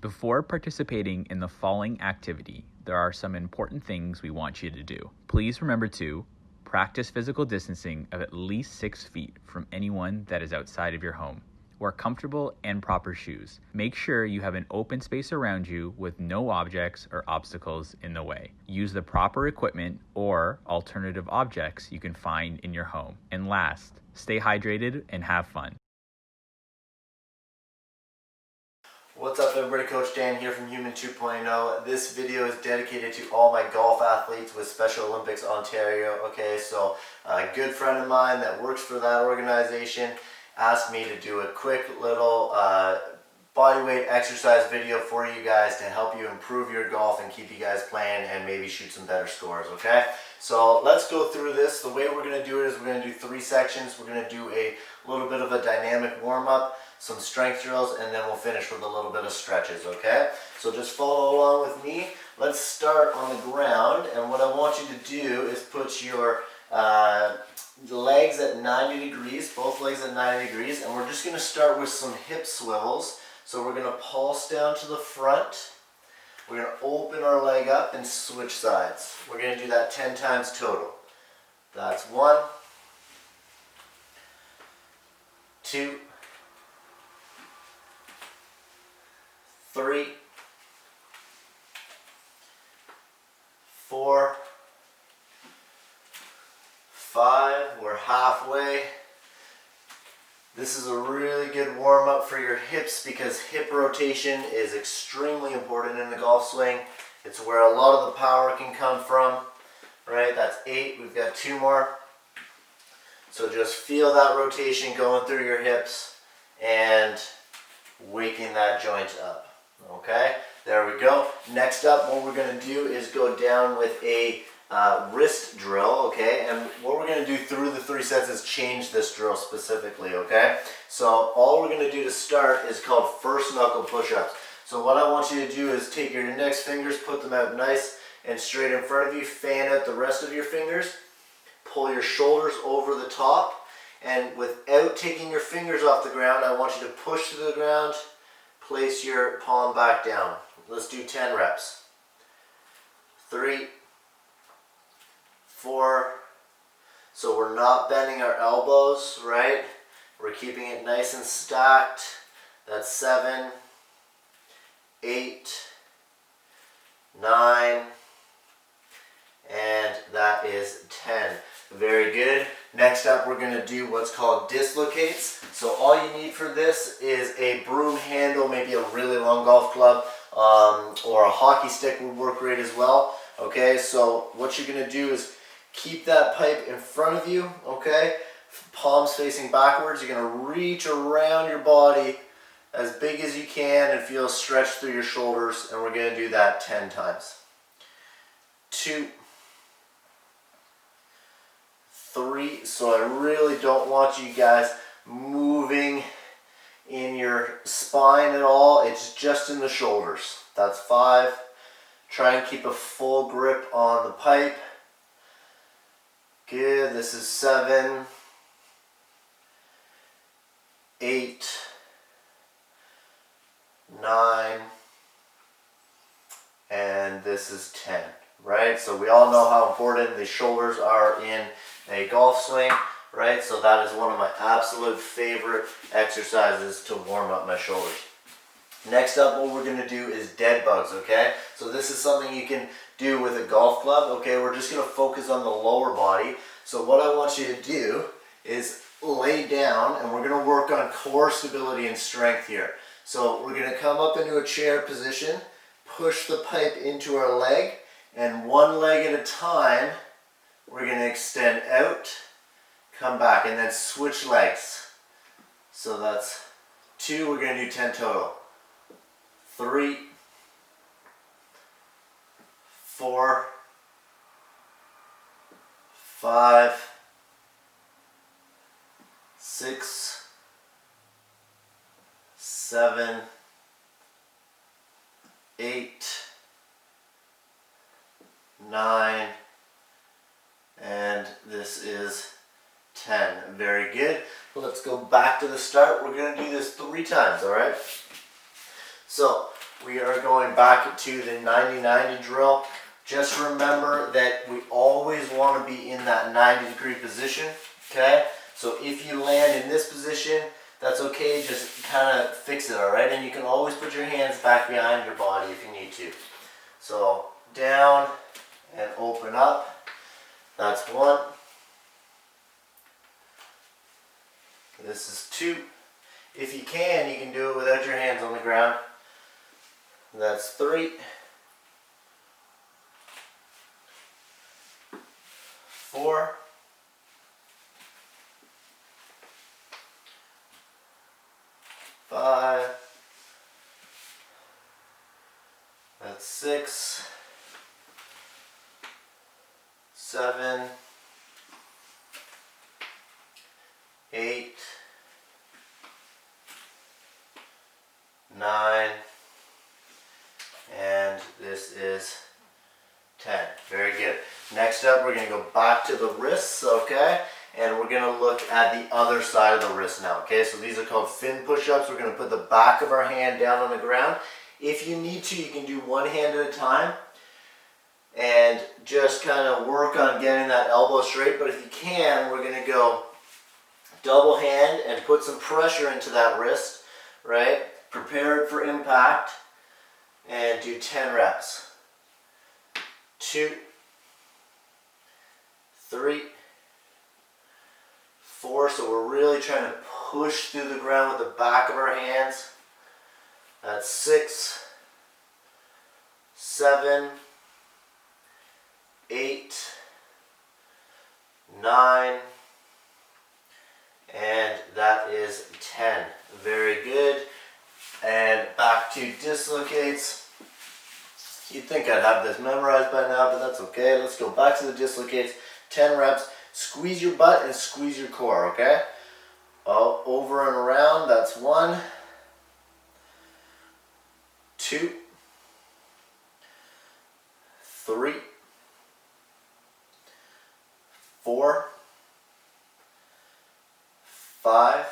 Before participating in the following activity, there are some important things we want you to do. Please remember to practice physical distancing of at least 6 feet from anyone that is outside of your home. Wear comfortable and proper shoes. Make sure you have an open space around you with no objects or obstacles in the way. Use the proper equipment or alternative objects you can find in your home. And last, stay hydrated and have fun. What's up everybody, Coach Dan here from Human 2.0. This video is dedicated to all my golf athletes with Special Olympics Ontario. Okay, so a good friend of mine that works for that organization asked me to do a quick little bodyweight exercise video for you guys to help you improve your golf and keep you guys playing and maybe shoot some better scores, okay? So let's go through this. The way we're going to do it is we're going to do 3 sections. We're going to do a little bit of a dynamic warm-up, some strength drills, and then we'll finish with a little bit of stretches, okay? So just follow along with me. Let's start on the ground, and what I want you to do is put your legs at 90 degrees, both legs at 90 degrees, and we're just going to start with some hip swivels. So we're going to pulse down to the front. We're going to open our leg up and switch sides. We're going to do that 10 times total. That's 1, 2, 3, 4, 5, we're halfway. This is a really good warm-up for your hips because hip rotation is extremely important in the golf swing. It's where a lot of the power can come from, right? That's 8, we've got 2 more. So just feel that rotation going through your hips and waking that joint up, okay? There we go. Next up, what we're gonna do is go down with a wrist drill, okay? And what we're going to do through the 3 sets is change this drill specifically, okay? So all we're going to do to start is called first knuckle push-ups. So what I want you to do is take your index fingers, put them out nice and straight in front of you, fan out the rest of your fingers, pull your shoulders over the top, and without taking your fingers off the ground, I want you to push to the ground, place your palm back down. Let's do 10 reps. 3, 4, so we're not bending our elbows, right? We're keeping it nice and stacked. That's 7, 8, 9, and that is 10. Very good. Next up, we're going to do what's called dislocates. So all you need for this is a broom handle, maybe a really long golf club, or a hockey stick would work great as well. Okay, so what you're going to do is keep that pipe in front of you, okay? Palms facing backwards. You're going to reach around your body as big as you can and feel stretched through your shoulders, and we're going to do that 10 times. 2, 3, so I really don't want you guys moving in your spine at all. It's just in the shoulders. That's 5. Try and keep a full grip on the pipe. Good, this is 7, 8, 9, and this is 10, right? So we all know how important the shoulders are in a golf swing, right? So that is one of my absolute favorite exercises to warm up my shoulders. Next up, what we're going to do is dead bugs, okay? So this is something you can do with a golf club, okay? We're just going to focus on the lower body. So what I want you to do is lay down, and we're going to work on core stability and strength here. So we're going to come up into a chair position, push the pipe into our leg, and one leg at a time, we're going to extend out, come back, and then switch legs. So that's 2, we're going to do 10 total. 3, 4, 5, 6, 7, 8, 9, and this is 10. Very good. Let's go back to the start. We're going to do this 3 times, all right? So we are going back to the 90-90 drill. Just remember that we always want to be in that 90-degree position, okay? So if you land in this position, that's okay, just kind of fix it, all right? And you can always put your hands back behind your body if you need to. So down and open up, that's 1. This is 2. If you can do it without your hands on the ground. That's 3. 4. 5. That's 6. 7. 8. 9. And this is 10. Very good. Next up, we're going to go back to the wrists, okay? And we're going to look at the other side of the wrist now, okay? So these are called fin push-ups. We're going to put the back of our hand down on the ground. If you need to, you can do one hand at a time and just kind of work on getting that elbow straight. But if you can, we're going to go double hand and put some pressure into that wrist, right? Prepare it for impact and do 10 reps. 2, 3, 4. So we're really trying to push through the ground with the back of our hands. That's 6, 7, 8, 9, and that is 10. Very good. And back to dislocates. You'd think I'd have this memorized by now, but that's okay. Let's go back to the dislocates. 10 reps. Squeeze your butt and squeeze your core, okay? Over and around, that's 1, 2, 3, 4, 5,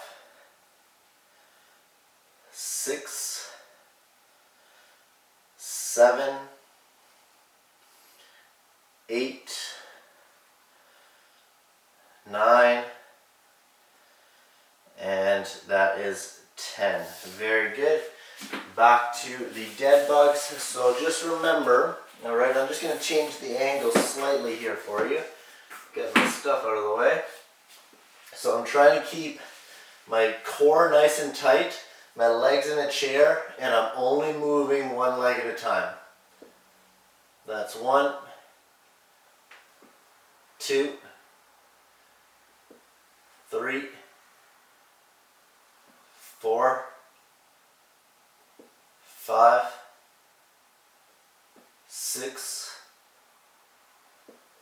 6, 7, 8, 9, and that is 10. Very good. Back to the dead bugs. So just remember, all right, I'm just going to change the angle slightly here for you. Get my stuff out of the way. So I'm trying to keep my core nice and tight, my legs in a chair, and I'm only moving one leg at a time. That's 1, 2, 3, 4, 5, 6,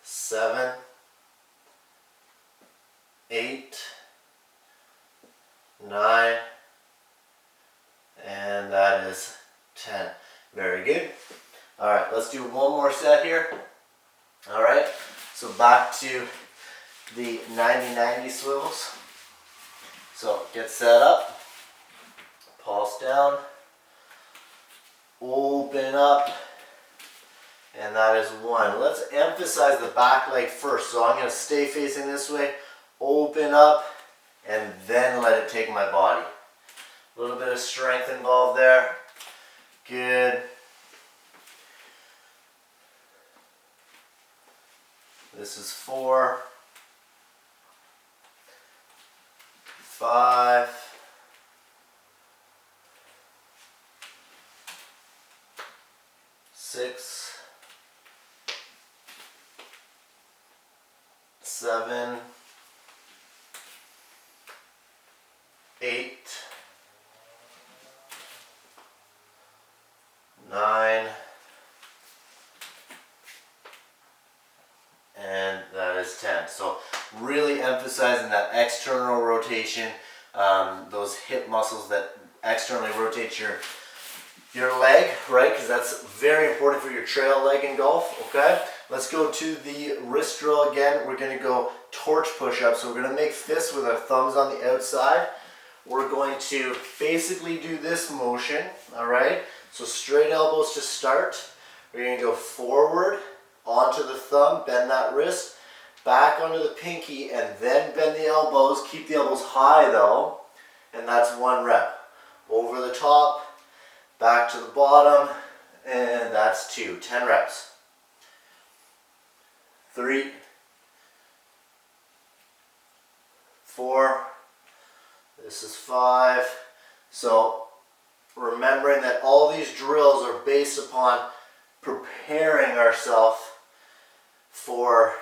7, 8, 9, and that is 10. Very good. All right, let's do one more set here. All right, so back to the 90-90 swivels. So get set up, pulse down, open up, and that is 1. Let's emphasize the back leg first. So I'm going to stay facing this way, open up, and then let it take my body. A little bit of strength involved there. Good. This is 4, 5, 6, 7, 8, 9, and that is 10. So really emphasizing that external rotation, those hip muscles that externally rotate your leg, right? Because that's very important for your trail leg in golf, okay? Let's go to the wrist drill again. We're going to go torch push-ups. So we're going to make fists with our thumbs on the outside. We're going to basically do this motion, all right? So straight elbows to start. We're going to go forward onto the thumb, bend that wrist, back onto the pinky, and then bend the elbows. Keep the elbows high though, and that's 1 rep. Over the top, back to the bottom, and that's 2. 10 reps. 3, 4, this is 5. So remembering that all these drills are based upon preparing ourselves for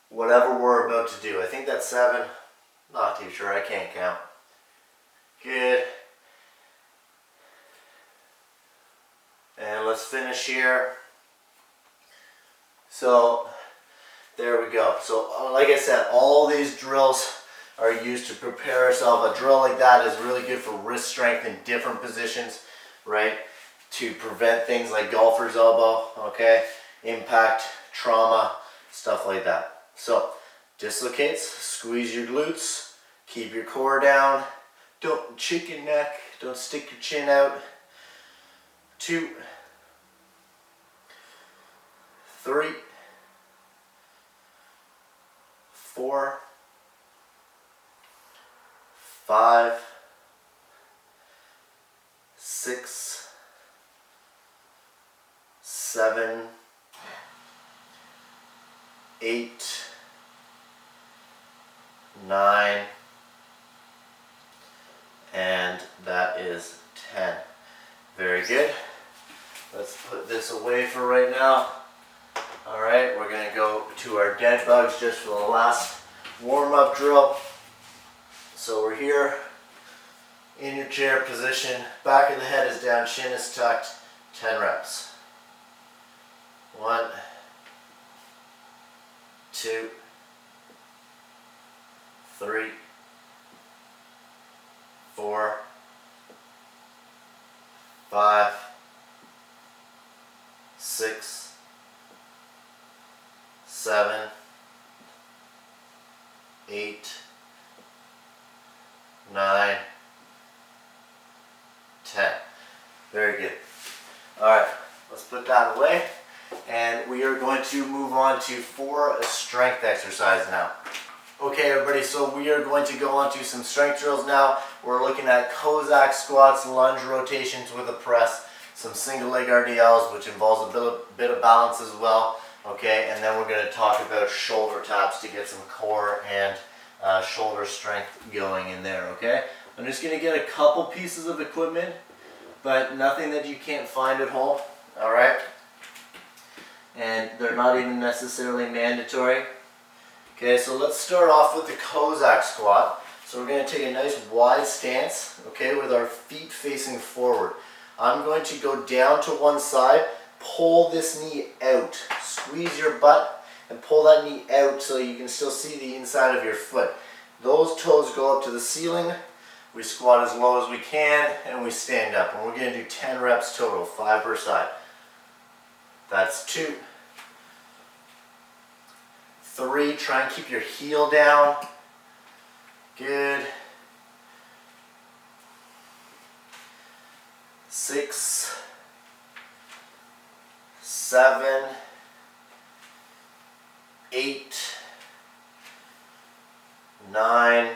whatever we're about to do. I think that's 7. Not too sure, I can't count. Good. And let's finish here. So there we go. So like I said, all these drills are used to prepare ourselves. A drill like that is really good for wrist strength in different positions, right? To prevent things like golfer's elbow, okay? Impact, trauma, stuff like that. So dislocates, squeeze your glutes, keep your core down, don't chicken neck, don't stick your chin out. 2, 3, 4, 5, 6, 7, 8, 9, and that is 10. Very good. Let's put this away for right now. All right, we're going to go to our dead bugs just for the last warm-up drill. So we're here in your chair position. Back of the head is down, chin is tucked. 10 reps. 1, 2, 3, 4, 5, 6, 7, 8, 9, 10. Very good. All right, let's put that away. And we are going to move on to 4 strength exercises now. Okay, everybody, so we are going to go on to some strength drills now. We're looking at Cossack squats, lunge rotations with a press, some single leg RDLs, which involves a bit of balance as well. Okay, and then we're going to talk about shoulder taps to get some core and shoulder strength going in there, okay? I'm just going to get a couple pieces of equipment, but nothing that you can't find at home, all right? And they're not even necessarily mandatory. Okay, so let's start off with the Cossack squat. So we're going to take a nice wide stance, okay, with our feet facing forward. I'm going to go down to one side, pull this knee out, squeeze your butt and pull that knee out so you can still see the inside of your foot. Those toes go up to the ceiling. We squat as low as we can and we stand up. And we're going to do 10 reps total, 5 per side. That's 2. 3, try and keep your heel down. Good. 6, 7, 8, 9,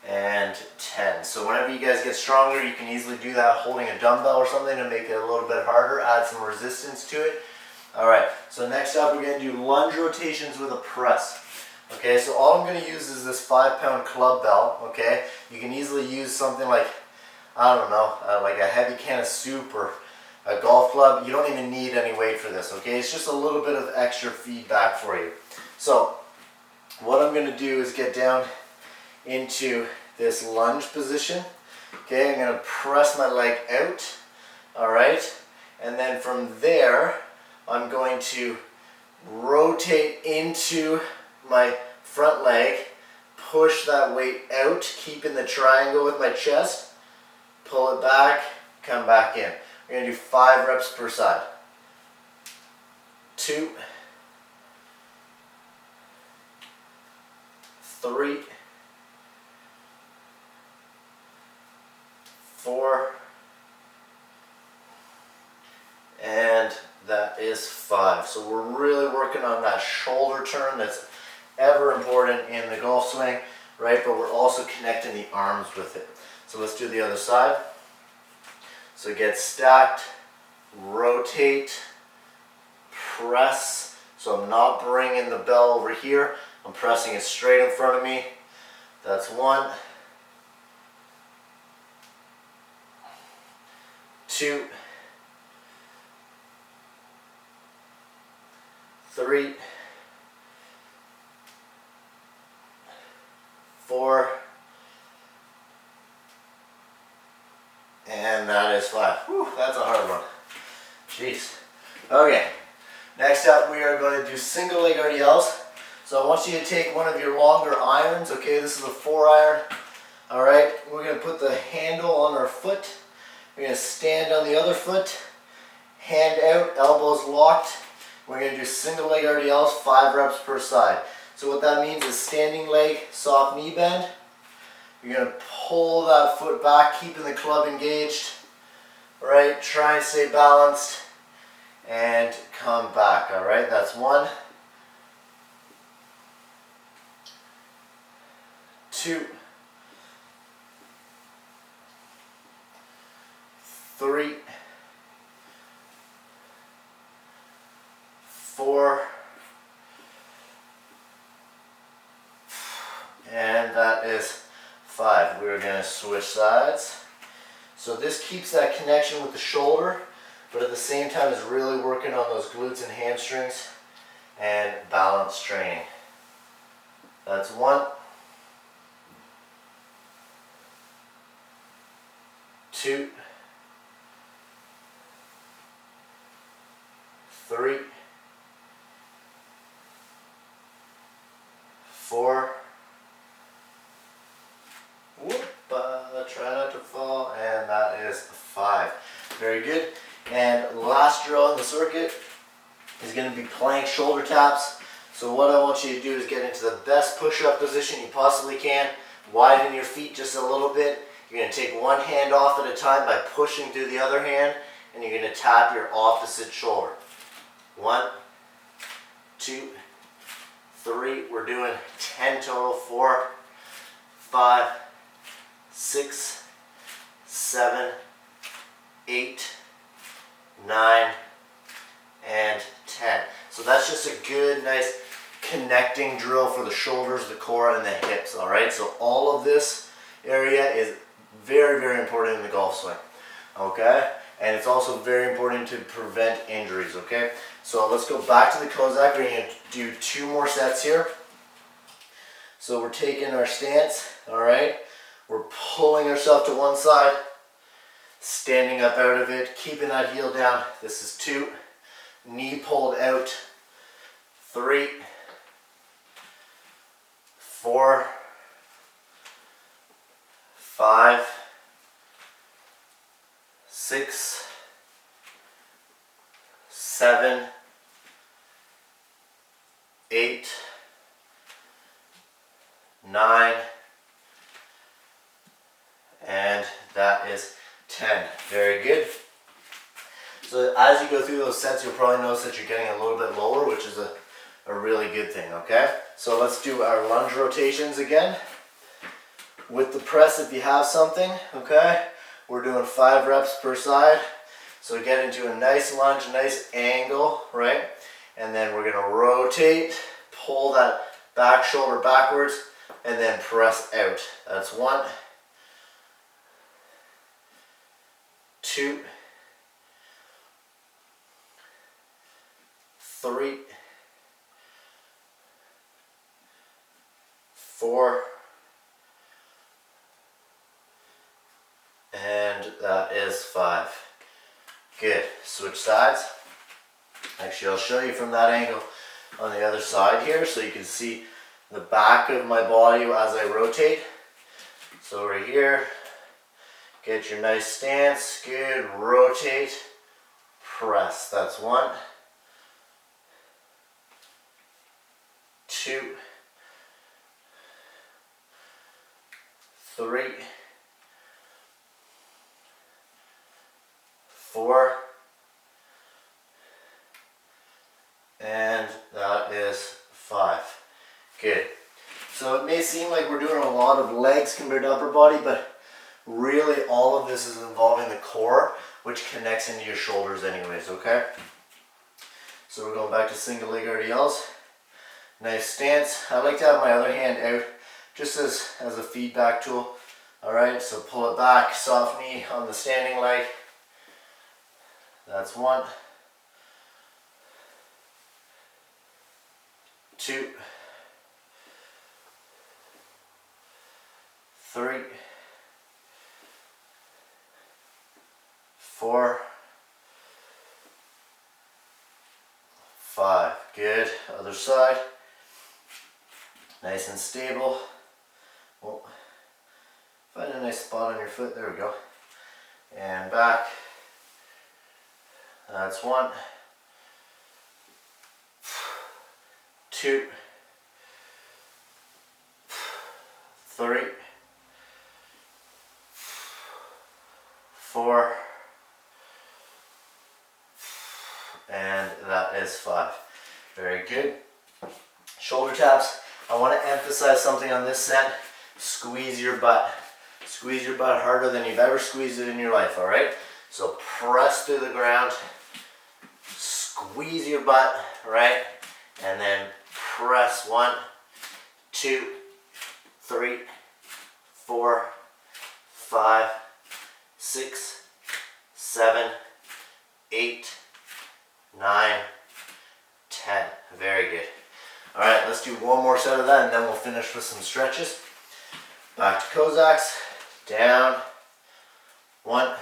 and 10. So whenever you guys get stronger, you can easily do that holding a dumbbell or something to make it a little bit harder, add some resistance to it. All right, so next up we're going to do lunge rotations with a press. Okay, so all I'm going to use is this 5-pound club bell, okay? You can easily use something like, I don't know, like a heavy can of soup or a golf club. You don't even need any weight for this, okay? It's just a little bit of extra feedback for you. So what I'm going to do is get down into this lunge position. Okay, I'm going to press my leg out, all right? And then from there, I'm going to rotate into my front leg, push that weight out, keeping the triangle with my chest, pull it back, come back in. We're going to do 5 reps per side. 2, 3, 4, is 5. So we're really working on that shoulder turn that's ever important in the golf swing, right? But we're also connecting the arms with it. So let's do the other side. So get stacked, rotate, press. So I'm not bringing the bell over here. I'm pressing it straight in front of me. That's 1, 2, 3, 4, and that is 5. Whew, that's a hard one. Jeez. Okay, next up we are going to do single leg RDLs. So I want you to take one of your longer irons, okay, this is a 4-iron. Alright, we're going to put the handle on our foot. We're going to stand on the other foot, hand out, elbows locked. We're going to do single leg RDLs, 5 reps per side. So what that means is standing leg, soft knee bend. You're going to pull that foot back, keeping the club engaged. Right, try and stay balanced and come back. Alright, that's 1, 2, 3, 4, and that is 5. We're going to switch sides. So this keeps that connection with the shoulder, but at the same time is really working on those glutes and hamstrings and balance training. That's 1, 2, 3, 4, try not to fall, and that is 5. Very good. And last drill in the circuit is going to be plank shoulder taps. So what I want you to do is get into the best push-up position you possibly can. Widen your feet just a little bit. You're going to take one hand off at a time by pushing through the other hand, and you're going to tap your opposite shoulder. 1, 2, 3. We're doing 10 total. 4, 5, 6, 7, 8, 9, and 10. So that's just a good, nice connecting drill for the shoulders, the core, and the hips. All right. So all of this area is very, very important in the golf swing. Okay. And it's also very important to prevent injuries. Okay. So let's go back to the Kozak. We're going to do 2 more sets here. So we're taking our stance. All right. We're pulling ourselves to one side, standing up out of it, keeping that heel down. This is 2. Knee pulled out. 3, 4, 5, 6, 7, 8, 9, and that is 10. Very good. So as you go through those sets, you'll probably notice that you're getting a little bit lower, which is a really good thing, okay? So let's do our lunge rotations again. With the press, if you have something, okay? We're doing 5 reps per side. So get into a nice lunge, nice angle, right? And then we're gonna rotate, pull that back shoulder backwards, and then press out. That's 1, 2, 3, 4, and that is 5. Good. Switch sides. Actually, I'll show you from that angle on the other side here so you can see the back of my body as I rotate. So right here, get your nice stance. Good. Rotate. Press. That's 1, 2, 3, 4, may seem like we're doing a lot of legs compared to upper body, but really all of this is involving the core, which connects into your shoulders anyways, okay? So we're going back to single leg RDLs. Nice stance. I like to have my other hand out just as a feedback tool. Alright, so pull it back, soft knee on the standing leg. That's 1, 2, 3, 4, 5. Good. Other side. Nice and stable. Oh, find a nice spot on your foot. There we go. And back. That's 1, 2, 3, 4, and that is 5. Very good. Shoulder taps. I want to emphasize something on this set. Squeeze your butt. Squeeze your butt harder than you've ever squeezed it in your life, all right? So press through the ground, squeeze your butt, right? And then press 1, 2, 3, 4, 5, 6, 7, 8, 9, 10. Very good. All right, let's do one more set of that and then we'll finish with some stretches. Back to Cossacks, down, 1,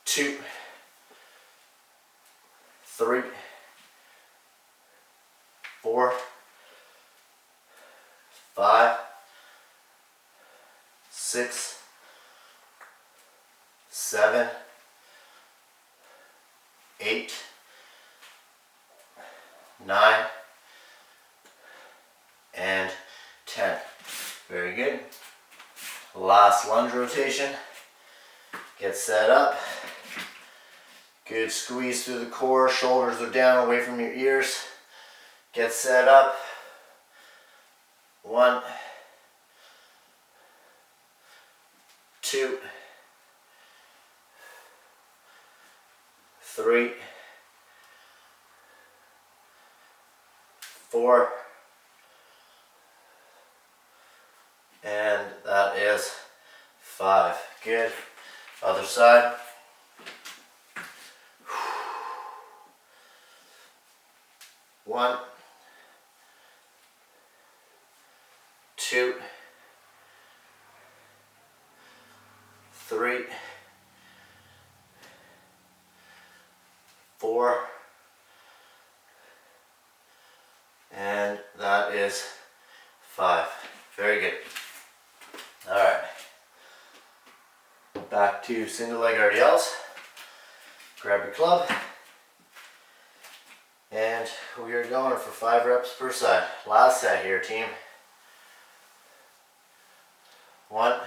2, 3, 4, 5, 6, 7, 8, 9, and 10. Very good. Last lunge rotation. Get set up. Good squeeze through the core. Shoulders are down away from your ears. Get set up. 1, 2, 3, 4, and that is 5. Good. Other side. One, 2, 3, 4, and that is 5. Very good. All right. Back to single leg RDLs. Grab your club. And we are going for 5 reps per side. Last set here, team. 1,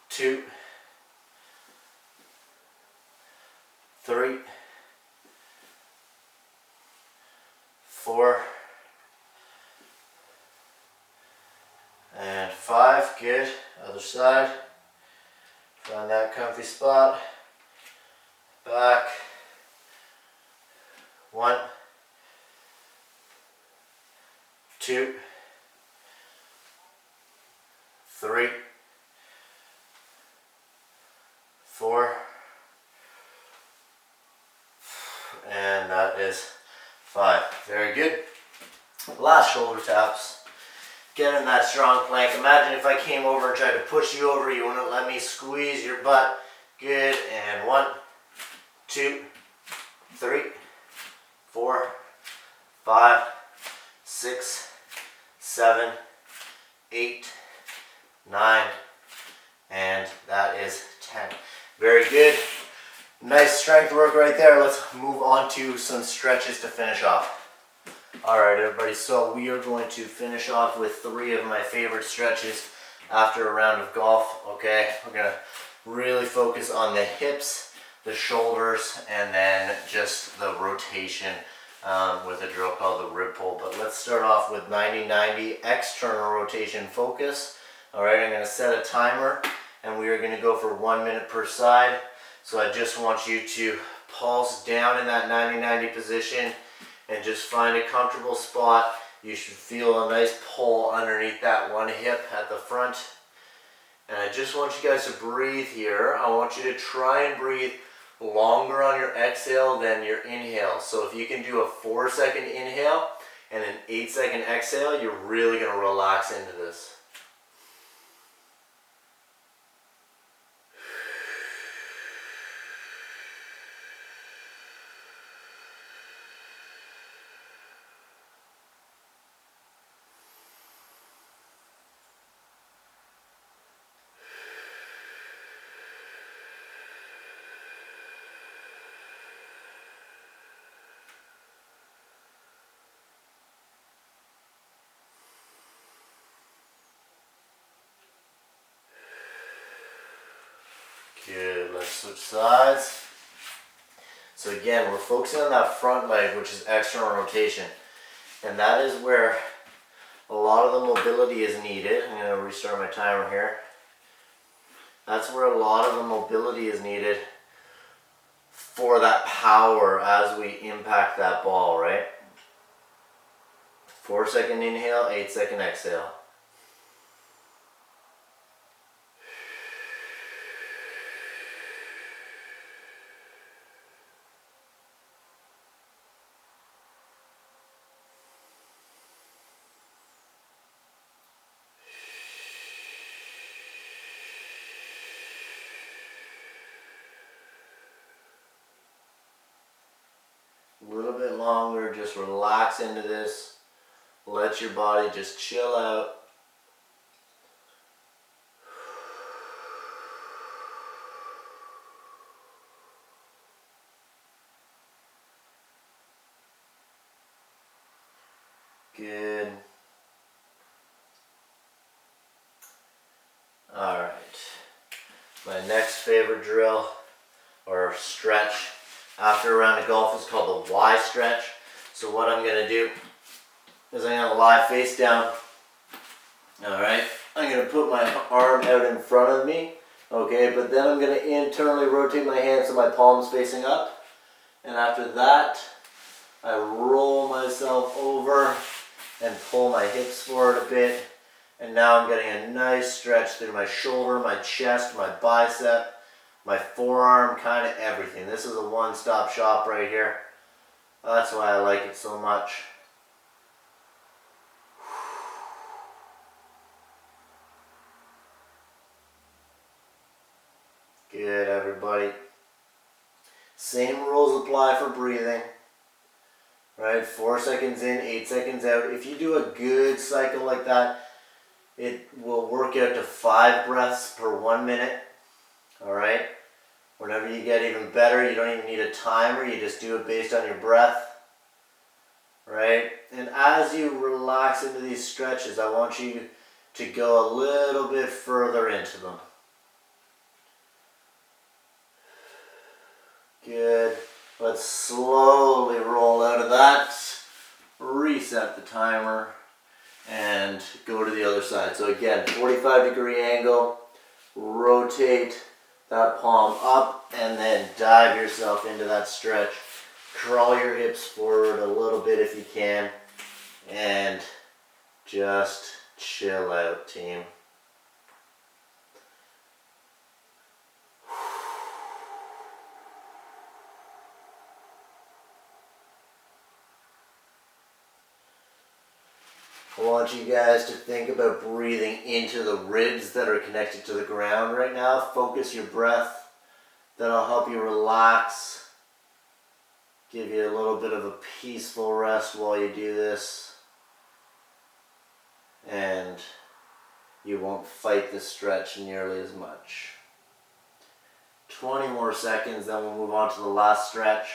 2, 3, 4, and 5. Good. Other side. Find that comfy spot. Back. 1, 2, 3, 4, and that is 5. Very good. Last shoulder taps. Get in that strong plank. Imagine if I came over and tried to push you over, you wouldn't let me squeeze your butt. Good. And 1, 2, 3, 4, 5, 6, 7, 8, 9, and that is 10. Very good. Nice strength work right there. Let's move on to some stretches to finish off. All right, everybody, so we are going to finish off with 3 of my favorite stretches after a round of golf, okay? We're gonna really focus on the hips, the shoulders, and then just the rotation with a drill called the rib pull. But let's start off with 90-90 external rotation focus. All right, I'm going to set a timer, and we are going to go for 1 minute per side. So I just want you to pulse down in that 90-90 position and just find a comfortable spot. You should feel a nice pull underneath that one hip at the front. And I just want you guys to breathe here. I want you to try and breathe longer on your exhale than your inhale. So if you can do a 4-second inhale and an 8-second exhale, you're really going to relax into this. Good, let's switch sides. So again, we're focusing on that front leg, which is external rotation. And that is where a lot of the mobility is needed. I'm going to restart my timer here. That's where a lot of the mobility is needed for that power as we impact that ball, right? 4-second inhale, 8-second exhale. A little bit longer, just relax into this. Let your body just chill out. Good. All right. My next favorite drill or stretch after a round of golf is called the Y stretch. So what I'm going to do is I'm going to lie face down. All right. I'm going to put my arm out in front of me. Okay, but then I'm going to internally rotate my hands so my palm's facing up. And after that, I roll myself over and pull my hips forward a bit. And now I'm getting a nice stretch through my shoulder, my chest, my bicep, my forearm, kind of everything. This is a one-stop shop right here. That's why I like it so much. Good, everybody. Same rules apply for breathing. Right, 4 seconds in, 8 seconds out. If you do a good cycle like that, it will work out to 5 breaths per 1 minute. All right. Whenever you get even better, you don't even need a timer. You just do it based on your breath. Right. And as you relax into these stretches, I want you to go a little bit further into them. Good. Let's slowly roll out of that. Reset the timer. And go to the other side. So again, 45-degree angle, rotate that palm up, and then dive yourself into that stretch. Crawl your hips forward a little bit if you can, and just chill out, team. I want you guys to think about breathing into the ribs that are connected to the ground right now. Focus your breath. That'll help you relax. Give you a little bit of a peaceful rest while you do this. And you won't fight the stretch nearly as much. 20 more seconds, then we'll move on to the last stretch.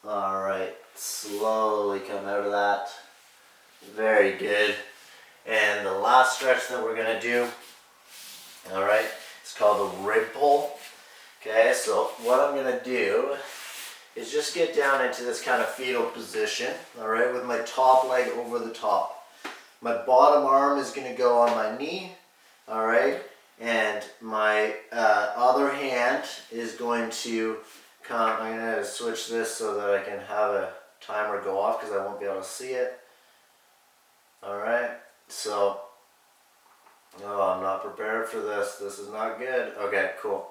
All right, slowly come out of that. Very good. And the last stretch that we're gonna do, all right, it's called the rib pull. Okay, so what I'm gonna do is just get down into this kind of fetal position, all right, with my top leg over the top. My bottom arm is gonna go on my knee, all right, and my other hand is going to come. I'm gonna switch this so that I can have a timer go off because I won't be able to see it. All right, so, oh, I'm not prepared for this. This is not good. Okay, cool.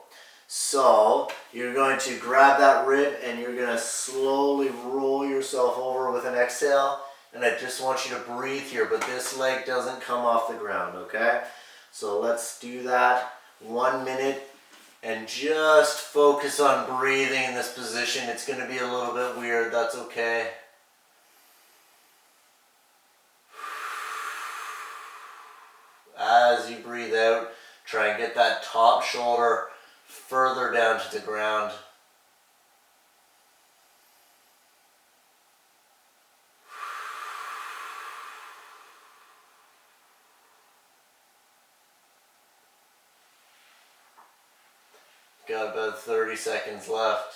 So you're going to grab that rib and you're going to slowly roll yourself over with an exhale. And I just want you to breathe here, but this leg doesn't come off the ground, okay? So let's do that 1 minute and just focus on breathing in this position. It's going to be a little bit weird. That's okay. As you breathe out, try and get that top shoulder further down to the ground. Got about 30 seconds left.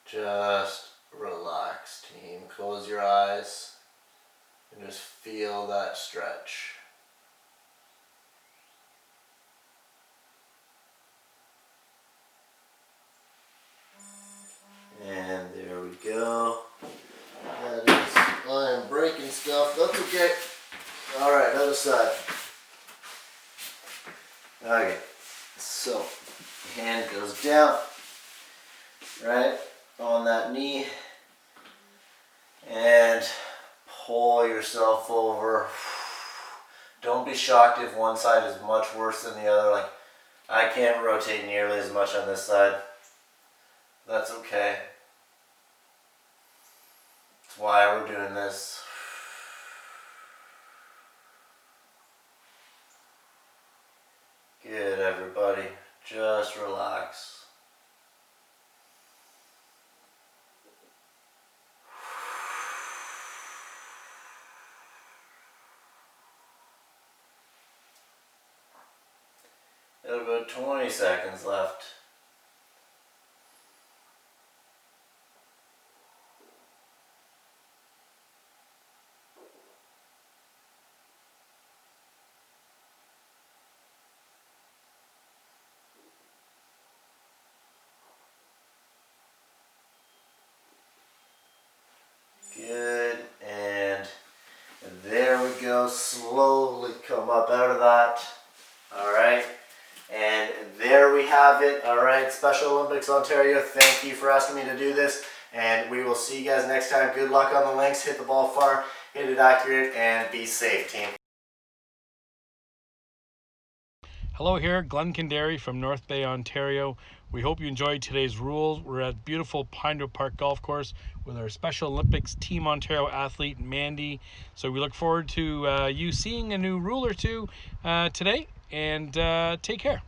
Just relax, team. Close your eyes and just feel that stretch. And there we go. That is, I am breaking stuff. That's okay. All right, other side. Okay, so hand goes down, right, on that knee, and pull yourself over. Don't be shocked if one side is much worse than the other. Like, I can't rotate nearly as much on this side. That's okay. That's why we're doing this. Good, everybody. Just relax. About 20 seconds left. Good, and there we go. Slowly come up out of that. All right. And there we have it. All right, Special Olympics Ontario, thank you for asking me to do this. And we will see you guys next time. Good luck on the links. Hit the ball far, hit it accurate, and be safe, team. Hello here, Glenn Kandari from North Bay, Ontario. We hope you enjoyed today's rules. We're at beautiful Pineville Park Golf Course with our Special Olympics Team Ontario athlete, Mandy. So we look forward to you seeing a new rule or two today, and take care.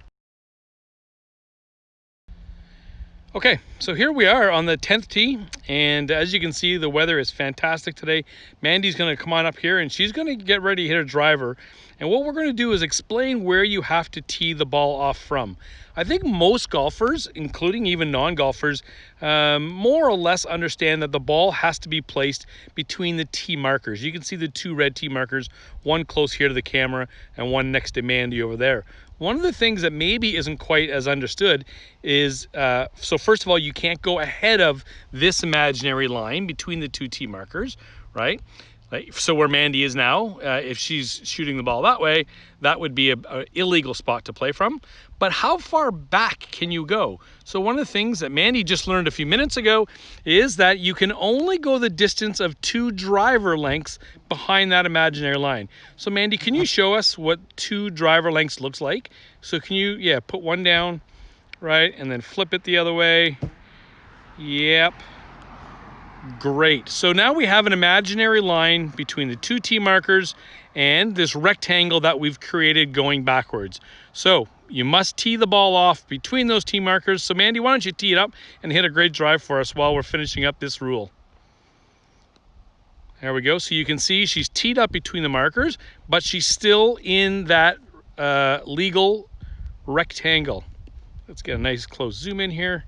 Okay, so here we are on the 10th tee, and as you can see, the weather is fantastic today. Mandy's going to come on up here, and she's going to get ready to hit a driver. And what we're going to do is explain where you have to tee the ball off from. I think most golfers, including even non-golfers, more or less understand that the ball has to be placed between the tee markers. You can see the two red tee markers, one close here to the camera and one next to Mandy over there. One of the things that maybe isn't quite as understood is, so first of all, you can't go ahead of this imaginary line between the two tee markers, right? So where Mandy is now, if she's shooting the ball that way, that would be an illegal spot to play from. But how far back can you go? So one of the things that Mandy just learned a few minutes ago is that you can only go the distance of 2 driver lengths behind that imaginary line. So Mandy, can you show us what 2 driver lengths looks like? So can you, yeah, put one down, right, and then flip it the other way. Yep. Great. So now we have an imaginary line between the two tee markers and this rectangle that we've created going backwards. So you must tee the ball off between those tee markers. So Mandy, why don't you tee it up and hit a great drive for us while we're finishing up this rule. There we go. So you can see she's teed up between the markers, but she's still in that legal rectangle. Let's get a nice close zoom in here.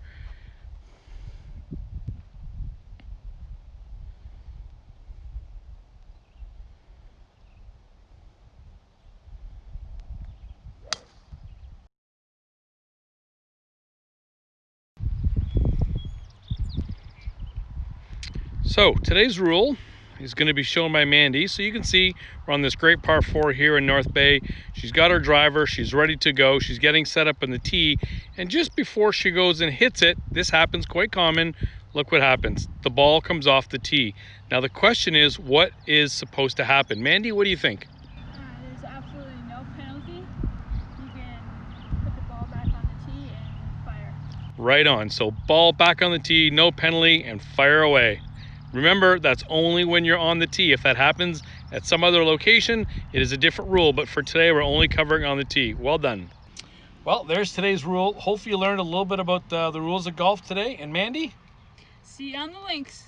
So today's rule is going to be shown by Mandy. So you can see we're on this great par 4 here in North Bay. She's got her driver, she's ready to go, she's getting set up in the tee, and just before she goes and hits it, this happens quite common. Look what happens. The ball comes off the tee. Now the question is, what is supposed to happen? Mandy, what do you think? There's absolutely no penalty. You can put the ball back on the tee and fire. Right on. So ball back on the tee, no penalty, and fire away. Remember, that's only when you're on the tee. If that happens at some other location, it is a different rule. But for today, we're only covering on the tee. Well done. Well, there's today's rule. Hopefully you learned a little bit about the rules of golf today. And Mandy? See you on the links.